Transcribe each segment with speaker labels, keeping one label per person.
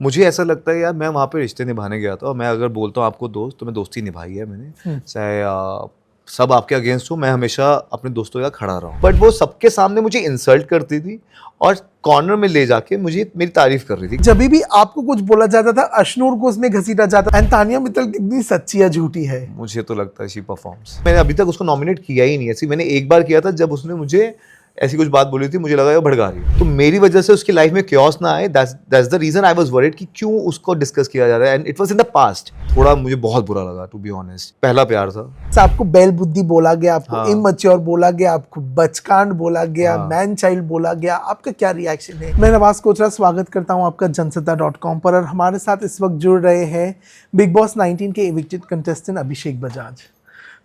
Speaker 1: मुझे ऐसा लगता है यार, मैं वहाँ पे रिश्ते निभाने गया था और मैं अगर बोलता हूँ आपको दोस्त, तो मैं दोस्ती निभाई है मैंने। चाहे सब आपके अगेंस्ट हो, मैं हमेशा अपने दोस्तों का खड़ा रहा हूँ। बट वो सबके सामने मुझे इंसल्ट करती थी और कॉर्नर में ले जाके मुझे मेरी तारीफ कर रही थी।
Speaker 2: जब भी आपको कुछ बोला जाता था, अशनूर को उसमें घसीटा जाता। एंड तानिया मित्तल कितनी सच्ची या झूठी है।
Speaker 1: मुझे तो लगता है शी परफॉर्म्स। मैंने अभी तक उसको नॉमिनेट किया ही नहीं। ऐसी मैंने एक बार किया था जब उसने मुझे ऐसी कुछ बात बोली थी, मुझे लगा ये भड़का रही है। तो मेरी वजह से उसकी लाइफ में क्योस ना आए, that's the reason I was worried कि क्यों उसको डिस्कस किया जा रहा है। And it was in the past. थोड़ा मुझे बहुत बुरा लगा, टू बी ऑनेस्ट। पहला प्यार था।
Speaker 2: आपको बैल बुद्धि बोला गया, आपको इमैच्योर बोला गया, आपको बचकांड बोला गया, मैन चाइल्ड बोला गया। आपका क्या रिएक्शन है? मैं नवाज कोचरा स्वागत करता हूं आपका जनसत्ता.com पर। और हमारे साथ इस वक्त जुड़ रहे हैं बिग बॉस 19 के एविक्टेड कंटेस्टेंट अभिषेक बजाज।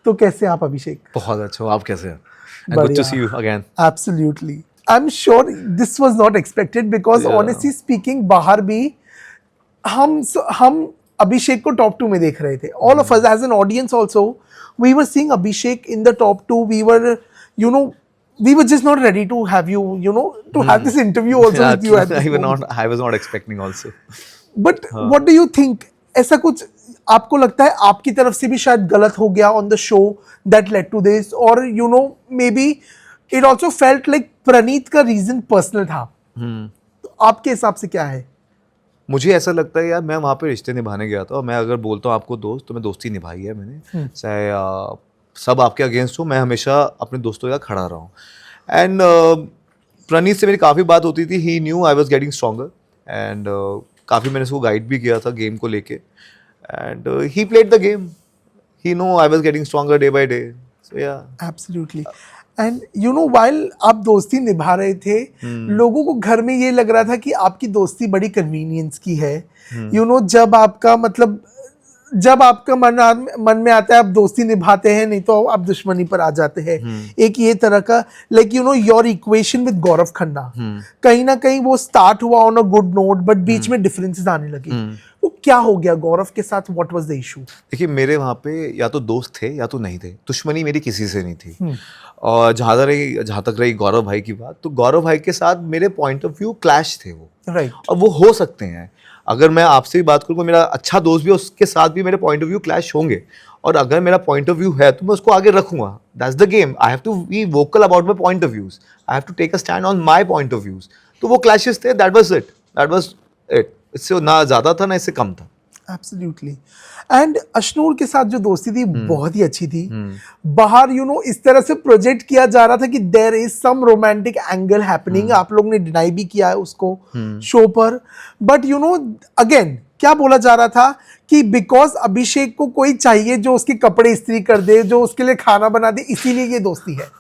Speaker 2: तो कैसे आप अभिषेक?
Speaker 1: बहुत अच्छा। आप कैसे हैं? And good to see you again.
Speaker 2: Absolutely. I'm sure this was not expected because honestly speaking, बाहर भी हम अभिषेक को टॉप 2 में देख रहे थे. All of us as an audience also, we were seeing Abhishek in the top 2. We were, we were just not ready to have you, to have this interview also with you.
Speaker 1: I was not expecting also.
Speaker 2: But what do you think? ऐसा कुछ आपको लगता है आपकी तरफ से भी शायद गलत हो गया on the show that led to this, और maybe it also felt like Praneet का रीजन पर्सनल था? तो आपके हिसाब से क्या है?
Speaker 1: मुझे ऐसा लगता है यार, मैं वहाँ पे रिश्ते निभाने गया था और मैं अगर बोलता हूँ आपको दोस्त, तो मैं दोस्ती निभाई है मैंने। चाहे सब आपके अगेंस्ट हो, मैं हमेशा अपने दोस्तों का खड़ा रहा हूँ। एंड प्रणीत से मेरी काफ़ी बात होती थी। He knew I was getting stronger and काफ़ी मैंने उसको गाइड भी किया था गेम को लेके। And he played the game. He knew I was getting stronger day by day. So yeah.
Speaker 2: Absolutely. And while आप दोस्ती निभा रहे थे, लोगों को घर में ये लग रहा था कि आपकी दोस्ती बड़ी कन्वीनियंस की है। जब आपका मन में आता है आप दोस्ती निभाते हैं, नहीं तो आप दुश्मनी पर आ जाते हैं। एक ये तरह का like your equation with Gaurav Khanna, कहीं ना कहीं वो स्टार्ट हुआ on a good note, but बीच में डिफरेंसेस आने लगे। वो क्या हो गया गौरव के साथ? What was the issue?
Speaker 1: देखिए, मेरे वहाँ पे या तो दोस्त थे या तो नहीं थे। दुश्मनी मेरी किसी से नहीं थी। और जहाँ तक रही गौरव भाई की बात, तो गौरव भाई के साथ मेरे पॉइंट ऑफ व्यू क्लैश थे वो।
Speaker 2: राइट।
Speaker 1: और वो हो सकते हैं। अगर मैं आपसे भी बात करूँ, मेरा अच्छा दोस्त भी, उसके साथ भी मेरे पॉइंट ऑफ व्यू क्लैश होंगे। और अगर मेरा पॉइंट ऑफ व्यू है तो मैं उसको आगे रखूंगा। That's the game. I have to be vocal about my point of views. I have to take a stand on my point of views. तो वो क्लैशेस थे। That was it. इससे ना ज़्यादा था ना इससे कम था।
Speaker 2: Absolutely. एंड अशनूर के साथ जो दोस्ती थी बहुत ही अच्छी थी। बाहर इस तरह से प्रोजेक्ट किया जा रहा था कि there is some romantic angle happening. आप लोग ने डिनाई भी किया है उसको शो पर। बट अगेन क्या बोला जा रहा था कि बिकॉज अभिषेक को कोई चाहिए जो उसके कपड़े इस्त्री कर दे, जो उसके लिए खाना बना दे, इसीलिए ये दोस्ती है।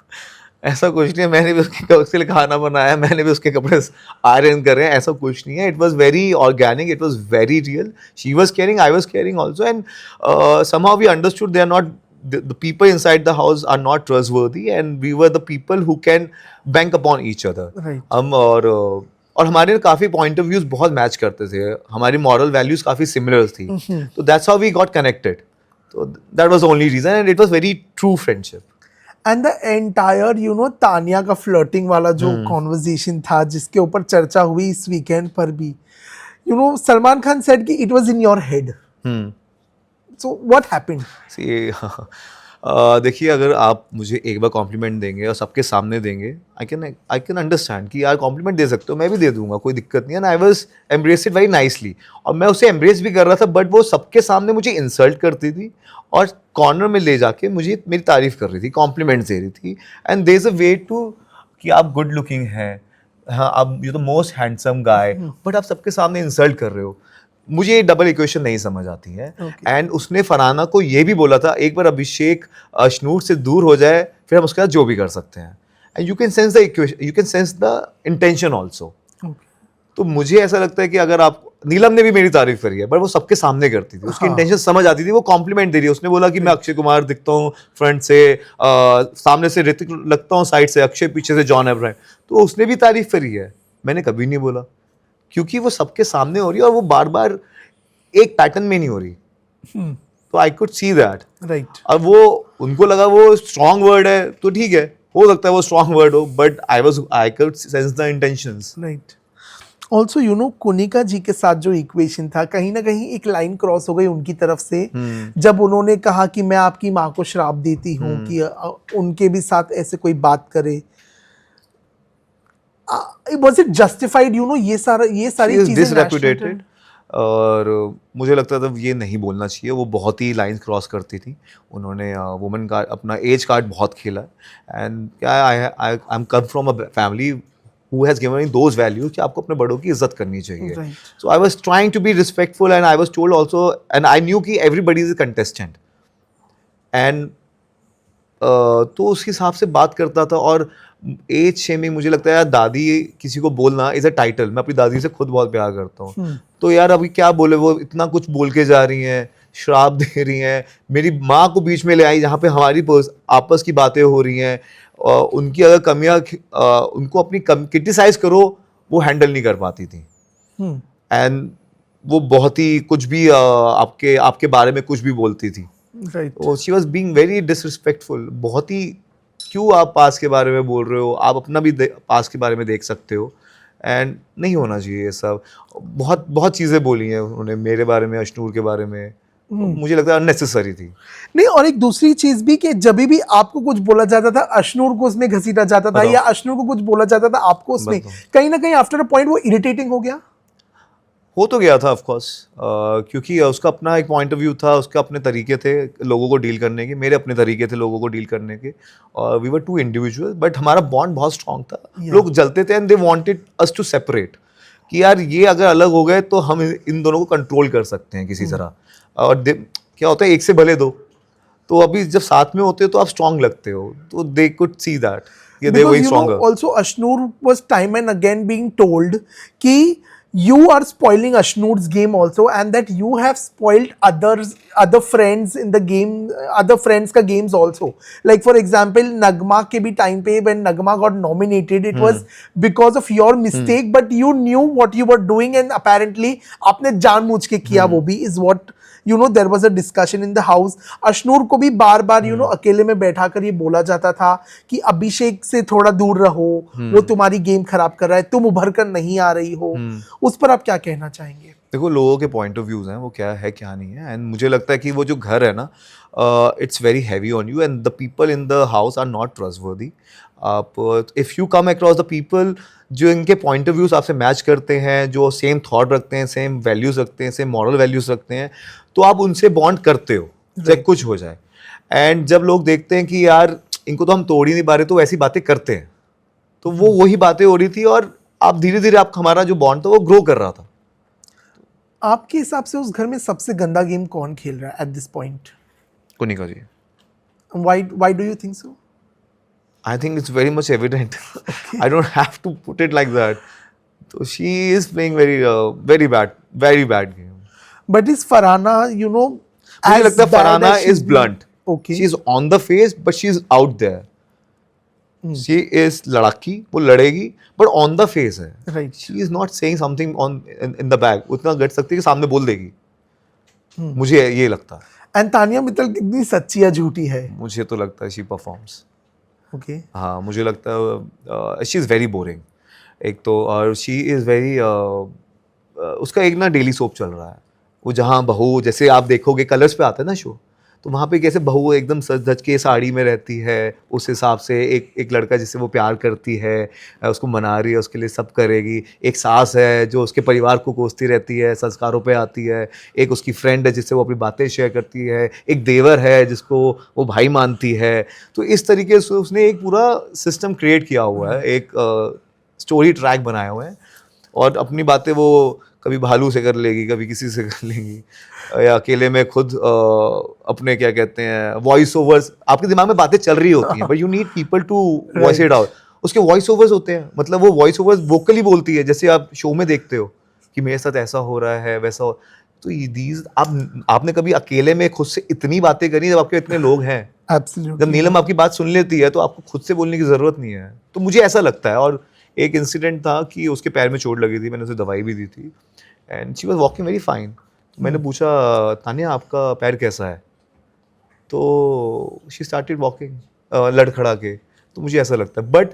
Speaker 1: ऐसा कुछ नहीं है। मैंने भी उसके लिए खाना बनाया, मैंने भी उसके कपड़े आयरन करे हैं। ऐसा कुछ नहीं है। It was very organic, it was very real. She was caring, I was caring also. And somehow we understood they are not the people inside the house are not trustworthy, and we were the people who can bank upon each other.
Speaker 2: Right.
Speaker 1: हम और हमारे काफ़ी point of views बहुत match करते थे। हमारी moral values काफ़ी similar थी। तो that's how we got connected. तो that was the only reason, and it was very true friendship.
Speaker 2: And the entire Tania का फ्लर्टिंग वाला जो कॉन्वर्जेशन था, जिसके ऊपर चर्चा हुई इस वीकेंड पर भी, सलमान खान सेड कि it was in your head. So what happened?
Speaker 1: देखिए, अगर आप मुझे एक बार कॉम्प्लीमेंट देंगे और सबके सामने देंगे, आई कैन अंडरस्टैंड कि यार कॉम्प्लीमेंट दे सकते हो, मैं भी दे दूंगा, कोई दिक्कत नहीं है। I was embrace it very nicely, और मैं उसे एम्ब्रेस भी कर रहा था। बट वो सबके सामने मुझे इंसल्ट करती थी और कॉर्नर में ले जाके मुझे मेरी तारीफ कर रही थी, कॉम्प्लीमेंट्स दे रही थी। And there is a way to कि आप गुड लुकिंग हैं, हाँ, आप you the most handsome guy, but आप सबके सामने इंसल्ट कर रहे हो। मुझे डबल इक्वेशन नहीं समझ आती है। एंड उसने फरहाना को ये भी बोला था, एक बार अभिषेक अशनूर से दूर हो जाए, फिर हम उसके साथ जो भी कर सकते हैं। And you can sense the equation, you can sense the intention also. तो मुझे ऐसा लगता है कि अगर आप, नीलम ने भी मेरी तारीफ करी है, बट वो सबके सामने करती थी, उसकी इंटेंशन समझ आती थी, वो कॉम्प्लीमेंट दे रही है। उसने बोला कि मैं अक्षय कुमार दिखता हूँ फ्रंट से, सामने से ऋतिक लगता हूँ, साइड से अक्षय, पीछे से जॉन एब्राहम। तो उसने भी तारीफ करी है, मैंने कभी नहीं बोला, क्योंकि वो सबके सामने हो रही है और वो बार बार एक पैटर्न में नहीं हो रही। तो I could see that.
Speaker 2: Right.
Speaker 1: अब वो उनको लगा वो स्ट्रॉन्ग वर्ड है, तो ठीक है, हो सकता है वो स्ट्रॉन्ग वर्ड हो, but I could sense the intentions.
Speaker 2: Right. Also you know Konika ji के साथ जो इक्वेशन था, कहीं ना कहीं एक लाइन क्रॉस हो गई उनकी तरफ से, जब उन्होंने कहा कि मैं आपकी माँ को श्राप देती हूँ कि उनके भी साथ ऐसे कोई बात करे। Was it justified, you know, ये सारी चीजें
Speaker 1: डिसरेपुटेटेड, और मुझे लगता था ये नहीं बोलना चाहिए। वो बहुत ही लाइन क्रॉस करती थी। उन्होंने वुमेन कार्ड, अपना एज कार्ड बहुत खेला। एंड क्या, I am come from a family who has given me those values कि आपको अपने बड़ों की इज्जत करनी चाहिए।
Speaker 2: Right.
Speaker 1: So I was trying to be respectful, and I was told also, and I knew कि everybody is a contestant, and तो उस हिसाब से बात करता था। और एज शेमिंग, मुझे लगता है यार, दादी किसी को बोलना इज अ टाइटल। मैं अपनी दादी से खुद बहुत प्यार करता हूँ, तो यार अभी क्या बोले, वो इतना कुछ बोल के जा रही हैं, श्राप दे रही हैं, मेरी माँ को बीच में ले आई जहाँ पे हमारी आपस की बातें हो रही हैं। उनकी अगर कमियां, उनको अपनी क्रिटिसाइज करो, वो हैंडल नहीं कर पाती थी। एंड वो बहुत ही कुछ भी आपके आपके बारे में कुछ भी बोलती थी। She was being very disrespectful. बहुत ही, क्यों आप पास के बारे में बोल रहे हो, आप अपना भी पास के बारे में देख सकते हो। एंड नहीं होना चाहिए ये सब। बहुत बहुत चीज़ें बोली हैं उन्होंने मेरे बारे में, अशनूर के बारे में। मुझे लगता है अननेसेसरी थी।
Speaker 2: नहीं, और एक दूसरी चीज भी कि जब भी आपको कुछ बोला जाता था, अशनूर को उसमें घसीटा जाता था, या अशनूर को कुछ बोला जाता था आपको उसमें, कहीं ना कहीं आफ्टर अ पॉइंट वो इरिटेटिंग हो गया।
Speaker 1: हो तो गया था ऑफ कोर्स, क्योंकि उसका अपना एक पॉइंट ऑफ व्यू था, उसके अपने तरीके थे लोगों को डील करने के, मेरे अपने तरीके थे लोगों को डील करने के। और we were too individual, but हमारा बॉन्ड बहुत स्ट्रांग था। लोग जलते थे and they wanted us to separate, कि यार ये अगर अलग हो गए तो हम इन दोनों को कंट्रोल कर सकते हैं किसी तरह। और क्या होता है, एक से भले दो। तो अभी जब साथ में होते हो तो आप स्ट्रांग लगते हो, तो they could see that they were stronger.
Speaker 2: Also, Ashnur was time and again being told कि you are spoiling Ashnur's game also, and that you have spoiled other friends in the game, other friends का games also. Like for example, Nagma के भी time पे when Nagma got nominated, it was because of your mistake, but you knew what you were doing, and apparently आपने जानबूझ के किया, वो भी is what you know there was a discussion in the house. Ashnoor को भी बार बार you know अकेले में बैठा कर ये बोला जाता था कि अभिषेक से थोड़ा दूर रहो, वो तुम्हारी गेम खराब कर रहा है, तुम उभर कर नहीं आ रही हो। उस पर आप क्या कहना चाहेंगे?
Speaker 1: देखो, लोगों के पॉइंट ऑफ व्यूज हैं, वो क्या है क्या नहीं है। एंड मुझे लगता है कि वो जो घर है ना, it's very heavy on you, and the people in the house are not trustworthy. आप if you come across the people जो इनके पॉइंट ऑफ व्यूज आपसे मैच करते हैं, जो सेम थॉट रखते हैं, सेम वैल्यूज रखते हैं, सेम मॉरल वैल्यूज रखते हैं, तो आप उनसे बॉन्ड करते हो, चाहे कुछ हो जाए। एंड जब लोग देखते हैं कि यार इनको तो हम तोड़ ही नहीं पा रहे, तो ऐसी बातें करते हैं, तो वो वही बातें हो रही थी, और आप धीरे धीरे आप हमारा जो बॉन्ड था वो ग्रो कर रहा था।
Speaker 2: आपके हिसाब से उस घर में सबसे गंदा गेम कौन खेल रहा है at this point?
Speaker 1: Konika ji.
Speaker 2: Why do you think so?
Speaker 1: I think it's very much evident. I don't have to put it like that. So she is playing very bad game.
Speaker 2: But is Farhana, you know,
Speaker 1: मुझे लगता है Farhana is blunt.
Speaker 2: Okay.
Speaker 1: She is on the face, but she is out there. She is लड़ाकी, वो लड़ेगी, but on the face है.
Speaker 2: Right.
Speaker 1: She is not saying something in the back. उतना गट सकती है कि सामने बोल देगी। मुझे ये लगता है।
Speaker 2: And तानिया मित्तल कितनी सच्ची या झूठी है?
Speaker 1: मुझे तो लगता है she performs.
Speaker 2: Okay.
Speaker 1: हाँ, मुझे लगता है शी इज़ वेरी बोरिंग एक तो, और शी इज़ वेरी उसका एक ना डेली सोप चल रहा है, वो जहाँ बहू, जैसे आप देखोगे कलर्स पे आता है ना शो, तो वहाँ पे कैसे बहू एकदम सज धज के साड़ी में रहती है, उस हिसाब से एक लड़का जिससे वो प्यार करती है, उसको मना रही है, उसके लिए सब करेगी। एक सास है जो उसके परिवार को कोसती रहती है, संस्कारों पे आती है। एक उसकी फ्रेंड है जिससे वो अपनी बातें शेयर करती है। एक देवर है जिसको वो भाई मानती है। तो इस तरीके से उसने एक पूरा सिस्टम क्रिएट किया हुआ है, एक स्टोरी ट्रैक बनाया हुआ है, और अपनी बातें वो कभी भालू से कर लेगी, कभी किसी से कर लेगी, या अकेले में खुद अपने क्या कहते हैं वॉइस ओवर्स, आपके दिमाग में बातें चल रही होती हैं, but you need people to voice it out. उसके वॉइस ओवर्स होते हैं, मतलब वो वॉइस ओवर्स वोकली बोलती है, जैसे आप शो में देखते हो कि मेरे साथ ऐसा हो रहा है, वैसा हो। तो दीज आपने कभी अकेले में खुद से इतनी बातें करी जब आपके इतने लोग हैं?
Speaker 2: Absolutely.
Speaker 1: जब नीलम आपकी बात सुन लेती है तो आपको खुद से बोलने की जरूरत नहीं है। तो मुझे ऐसा लगता है। और एक इंसिडेंट था कि उसके पैर में चोट लगी थी, मैंने उसे दवाई भी दी थी, and she was walking very fine. मैंने पूछा, तानिया आपका पैर कैसा है? तो शी स्टार्टेड वॉकिंग लड़खड़ा के। तो मुझे ऐसा लगता है, बट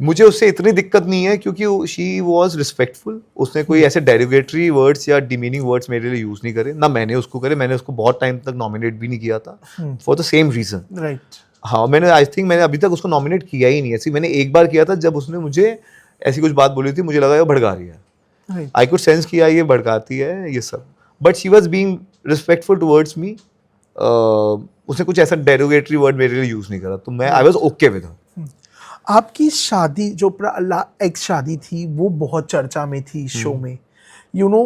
Speaker 1: मुझे उससे इतनी दिक्कत नहीं है क्योंकि शी वॉज रिस्पेक्टफुल, उसने कोई ऐसे डेरिवेटरी वर्ड्स या डिमीनिंग वर्ड्स मेरे लिए यूज़ नहीं करे, ना मैंने उसको करे, मैंने उसको बहुत टाइम तक नॉमिनेट भी नहीं किया था for the same reason.
Speaker 2: Right.
Speaker 1: हाँ, मैंने आई थिंक मैंने अभी तक उसको नॉमिनेट किया ही नहीं, ऐसी मैंने एक बार किया था जब उसने मुझे ऐसी कुछ बात बोली थी, मुझे लगा ये भड़का रही है,
Speaker 2: राइट।
Speaker 1: आई कुड सेंस किया ये भड़काती है ये सब, but she was being respectful towards me. उसने कुछ ऐसा डेरोगेटरी वर्ड मेरे लिए यूज़ नहीं करा, तो मैं I was okay with her.
Speaker 2: आपकी शादी जो एक्स शादी थी वो बहुत चर्चा में थी शो में, you know,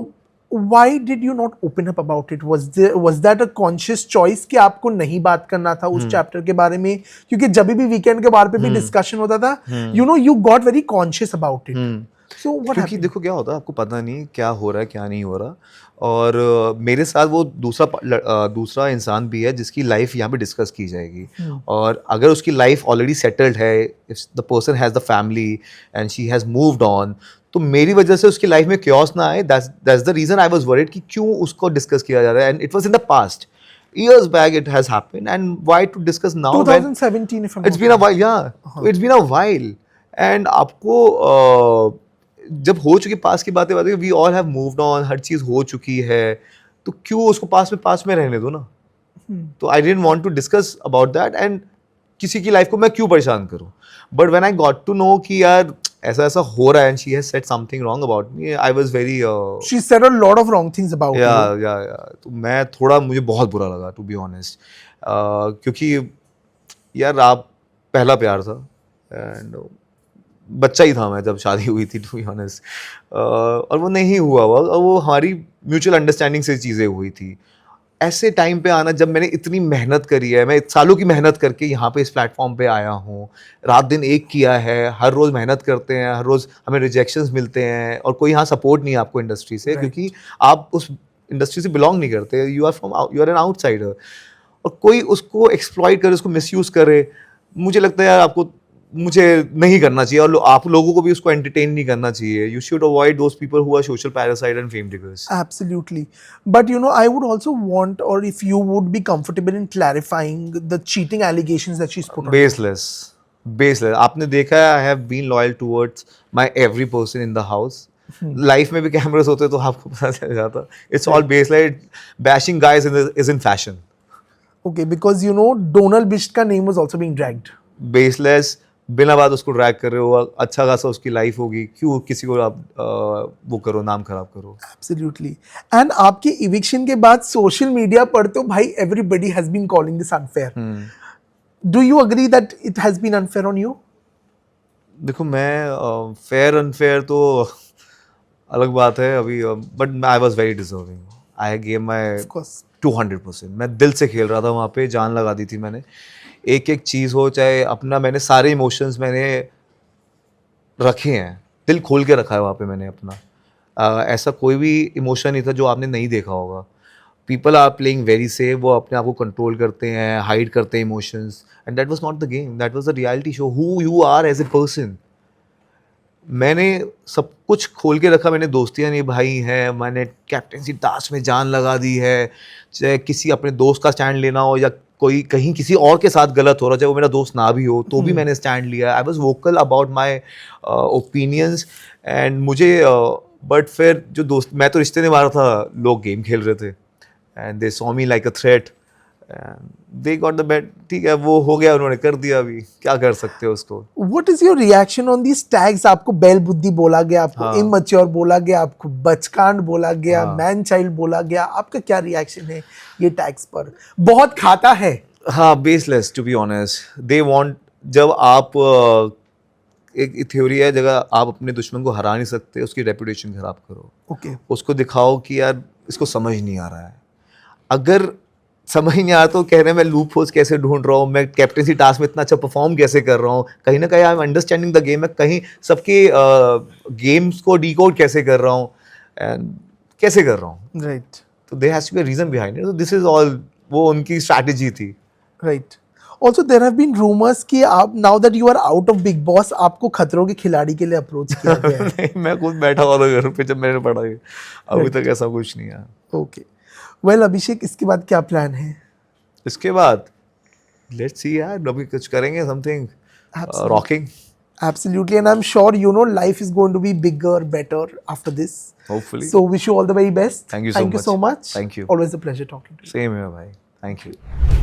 Speaker 2: why did you not open up about it? Was that a conscious choice कि आपको नहीं बात करना था उस चैप्टर के बारे में? क्योंकि जब भी वीकेंड के बारे पे भी डिस्कशन होता था, you know, you got very conscious about it. So what
Speaker 1: क्योंकि
Speaker 2: हैपेंड?
Speaker 1: देखो क्या होता है, आपको पता नहीं क्या हो रहा है क्या नहीं हो रहा, और मेरे साथ वो दूसरा इंसान भी है जिसकी लाइफ यहाँ पे डिस्कस की जाएगी, और अगर उसकी लाइफ ऑलरेडी सेटल्ड है, if the person has the family and she has moved on, तो मेरी वजह से उसकी लाइफ में क्योस ना आए, that's the reason I was worried कि क्यों उसको डिस्कस किया जा रहा है, and it was in the past years back it has happened, and why to discuss now when
Speaker 2: 2017 if I'm
Speaker 1: it's been a while, yeah, it's been a while, and आपको जब हो चुकी पास की बातें we all have moved on, हर चीज़ हो चुकी है, तो क्यों उसको पास में रहने दो ना। तो I didn't want to discuss about that, and किसी की लाइफ को मैं क्यों परेशान करूं, but when I got to know कि यार ऐसा ऐसा हो रहा है and she has said something wrong about me, I was very
Speaker 2: she said a lot of wrong things about
Speaker 1: या
Speaker 2: you.
Speaker 1: तो मैं थोड़ा, मुझे बहुत बुरा लगा टू बी ऑनेस्ट, क्योंकि यार आप पहला प्यार था, एंड बच्चा ही था मैं जब शादी हुई थी टू बी ऑनेस्ट, और वो नहीं हुआ और वो हमारी म्यूचुअल अंडरस्टैंडिंग से चीज़ें हुई थी। ऐसे टाइम पे आना जब मैंने इतनी मेहनत करी है, मैं सालों की मेहनत करके यहाँ पे इस प्लेटफॉर्म पे आया हूँ, रात दिन एक किया है, हर रोज़ मेहनत करते हैं, हर रोज़ हमें रिजेक्शंस मिलते हैं, और कोई यहाँ सपोर्ट नहीं है आपको इंडस्ट्री से, क्योंकि आप उस इंडस्ट्री से बिलोंग नहीं करते, यू आर एन आउटसाइडर, और कोई उसको एक्सप्लॉइट करे, उसको मिसयूज़ करे, मुझे लगता है यार आपको, मुझे नहीं करना चाहिए, और आप लोगों को भी उसको एंटरटेन नहीं करना चाहिए। You should avoid those people who are social parasite and fame diggers.
Speaker 2: Absolutely. But you know, I would also want, or if you would be comfortable in clarifying the cheating allegations that she's put on.
Speaker 1: Baseless आपने देखा है, I have been loyal towards my every person in the house. Life में भी cameras होते तो आपको पता चल जाता। It's all baseless, bashing guys is in fashion.
Speaker 2: Okay, because you know, Donald Bist का name was also being dragged.
Speaker 1: Baseless, बिना बात उसको ड्रैग कर रहे हो, अच्छा खासा उसकी लाइफ होगी, क्यों किसी को आप वो करो, नाम खराब करो।
Speaker 2: Absolutely. And आपके eviction के बाद सोशल मीडिया पर तो भाई everybody has been calling this unfair. Do you agree that it has been unfair on you?
Speaker 1: देखो मैं फेयर अनफेयर तो अलग बात है अभी, but I was very deserving, I gave my
Speaker 2: Of course.
Speaker 1: 200%। मैं दिल से खेल रहा था वहाँ पे, जान लगा दी थी मैंने, एक एक चीज़ हो, चाहे अपना, मैंने सारे इमोशंस मैंने रखे हैं, दिल खोल के रखा है वहाँ पे मैंने अपना। ऐसा कोई भी इमोशन नहीं था जो आपने नहीं देखा होगा। People are playing very safe, वो अपने आप को कंट्रोल करते हैं, हाइड करते हैं emotions, and that was not the game, that was the reality show, who you are as a person. मैंने सब कुछ खोल के रखा, मैंने दोस्तियाँ निभाई हैं, मैंने कैप्टेंसी टास्क में जान लगा दी है, चाहे किसी अपने दोस्त का स्टैंड लेना हो, या कोई कहीं किसी और के साथ गलत हो रहा, चाहे वो मेरा दोस्त ना भी हो, तो भी मैंने स्टैंड लिया। I was vocal about my opinions, and मुझे बट फिर जो दोस्त, मैं तो रिश्ते निभा रहा था, लोग गेम खेल रहे थे, and they saw me like a threat, they got the bet. ठीक है, वो हो गया, उन्होंने कर दिया, अभी क्या कर सकते हो उसको।
Speaker 2: What is your reaction on these tags? आपको बैल बुद्धि बोला गया, आपको immature बोला गया, आपको बचकांड बोला गया, मैन चाइल्ड बोला गया, आपका क्या रिएक्शन है ये टैग्स पर? बहुत खाता है।
Speaker 1: हाँ, baseless to be honest, they want, जब आप एक थ्योरी है, जगह आप अपने दुश्मन को हरा नहीं सकते, उसकी रेपुटेशन खराब करो।
Speaker 2: Okay.
Speaker 1: उसको दिखाओ कि यार इसको समझ नहीं आ रहा है, अगर समझ नहीं आ रहा तो कह रहे हैं मैं लूप होल्स कैसे ढूंढ रहा हूँ, मैं कैप्टेंसी टास्क में इतना अच्छा परफॉर्म कैसे कर रहा हूँ, कहीं ना कहीं I am understanding the game, मैं कहीं सबके गेम्स को डिकोड कैसे कर रहा हूँ, एंड कैसे कर रहा हूँ,
Speaker 2: Right.
Speaker 1: तो there has to be a reason behind it, तो दिस इज ऑल, वो उनकी स्ट्रैटेजी थी।
Speaker 2: Right. Also, there have been rumors कि आप, now that you are out of Big Boss, आपको खतरों के खिलाड़ी के लिए अप्रोच किया गया है।
Speaker 1: नहीं, मैं खुद बैठा हुआ था घर पे जब मैंने पढ़ा ये, अभी तक ऐसा कुछ नहीं है।
Speaker 2: Okay. Well, अभिषेक, इसके बाद क्या प्लान है?
Speaker 1: इसके बाद लेट्स सी यार, अभी कुछ करेंगे something,
Speaker 2: Absolutely.
Speaker 1: rocking.
Speaker 2: Absolutely, and I'm sure you know life is going to be bigger, better after this.
Speaker 1: Hopefully.
Speaker 2: So wish you all the very best.
Speaker 1: Thank you so
Speaker 2: Thank you so
Speaker 1: much.
Speaker 2: much.
Speaker 1: Thank you.
Speaker 2: Always a pleasure talking to you.
Speaker 1: Same here, bhai. Thank you.